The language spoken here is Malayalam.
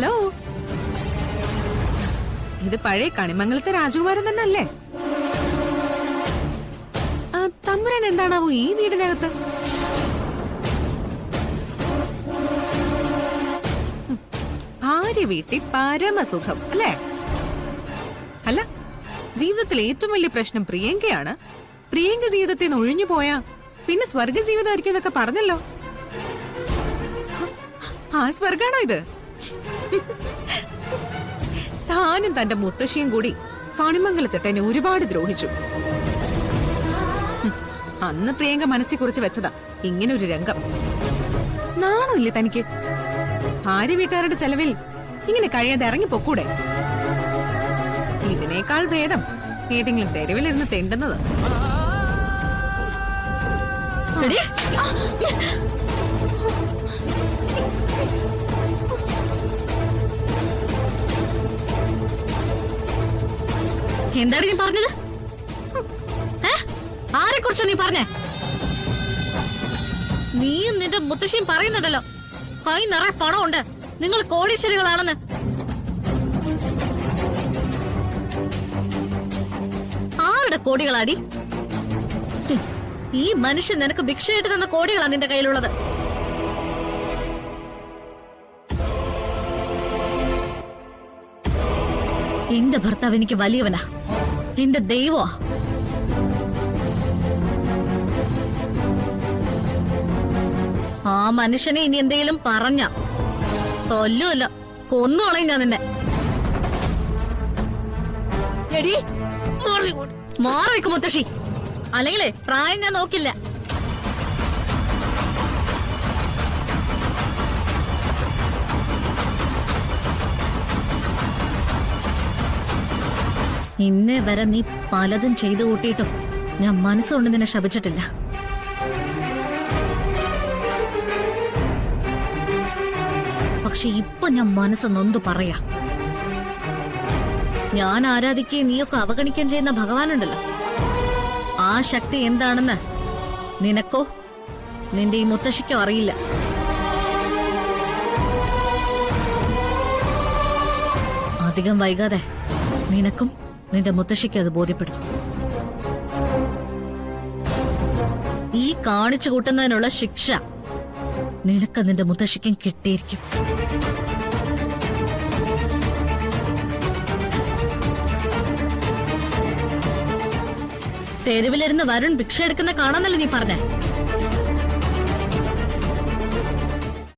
ഹലോ, ഇത് പഴയ കണിമംഗലത്തെ രാജകുമാരൻ തന്നെ അല്ലേ? തമ്പുരാൻ എന്താണാവോ ഈ വീടിനകത്ത്? ഭാര്യ വീട്ടിൽ പരമസുഖം അല്ലേ? അല്ല, ജീവിതത്തിൽ ഏറ്റവും വലിയ പ്രശ്നം പ്രിയങ്കയാണ്. പ്രിയങ്ക ജീവിതത്തിൽ നിന്ന് ഒഴിഞ്ഞു പോയാ പിന്നെ സ്വർഗ ജീവിതമായിരിക്കും എന്നൊക്കെ പറഞ്ഞല്ലോ. ആ സ്വർഗാണോ ഇത്? താനും തന്റെ മുത്തശ്ശിയും കൂടി കണിമംഗലത്തിട്ട് എന്നെ ഒരുപാട് ദ്രോഹിച്ചു. അന്ന് പ്രിയങ്ക മനസ്സിൽ കുറിച്ച് വെച്ചതാ ഇങ്ങനെ ഒരു രംഗം. നാണമില്ലേ തനിക്ക്? ഭാര്യ വീട്ടുകാരുടെ ചെലവിൽ ഇങ്ങനെ കഴിയാതെ ഇറങ്ങി പൊക്കൂടെ? ഇതിനേക്കാൾ ഭേദം ഏതെങ്കിലും തെരുവിലിരുന്ന് തെണ്ടുന്നത്. എന്താണ് നീ പറഞ്ഞത്? ആരെ കുറിച്ചാ നീ പറഞ്ഞേ? നീയും നിന്റെ മുത്തശ്ശിയും പറയുന്നുണ്ടല്ലോ കൈ നിറയെ പണമുണ്ട്, നിങ്ങൾ കോടീശ്വരികളാണെന്ന്. ആരുടെ കോടികളാടി? ഈ മനുഷ്യൻ നിനക്ക് ഭിക്ഷയായിട്ട് തന്ന കോടികളാ നിന്റെ കയ്യിലുള്ളത്. എന്റെ ഭർത്താവ് എനിക്ക് വലിയവനാ, എന്റെ ദൈവമാ. ആ മനുഷ്യനെ ഇനി എന്തെങ്കിലും പറഞ്ഞ തൊല്ലുമല്ല, കൊന്നുകളയും ഞാൻ നിന്നെ. മാറി വെക്കും മുത്തശ്ശി, അല്ലെങ്കിലേ പ്രായം ഞാൻ നോക്കില്ല. ഇന്നേ വരെ നീ പലതും ചെയ്തു കൂട്ടിയിട്ടും ഞാൻ മനസ്സുകൊണ്ട് നിന്നെ ശപിച്ചിട്ടില്ല. പക്ഷെ ഇപ്പൊ ഞാൻ മനസ്സ് നൊന്തു പറയാ. ഞാൻ ആരാധിക്കുകയും നീയൊക്കെ അവഗണിക്കുകയും ചെയ്യുന്ന ഭഗവാനുണ്ടല്ലോ, ആ ശക്തി എന്താണെന്ന് നിനക്കോ നിന്റെ ഈ മുത്തശ്ശിക്കോ അറിയില്ല. അധികം വൈകാതെ നിനക്കും നിന്റെ മുത്തശ്ശിക്കും അത് ബോധ്യപ്പെടും. ഈ കാണിച്ചു കൂട്ടുന്നതിനുള്ള ശിക്ഷ നിനക്ക് നിന്റെ മുത്തശ്ശിക്കും കിട്ടിയിരിക്കും. തെരുവിലിരുന്ന് വരുൺ ഭിക്ഷ എടുക്കുന്ന കാണാന്നല്ലേ നീ പറഞ്ഞേ?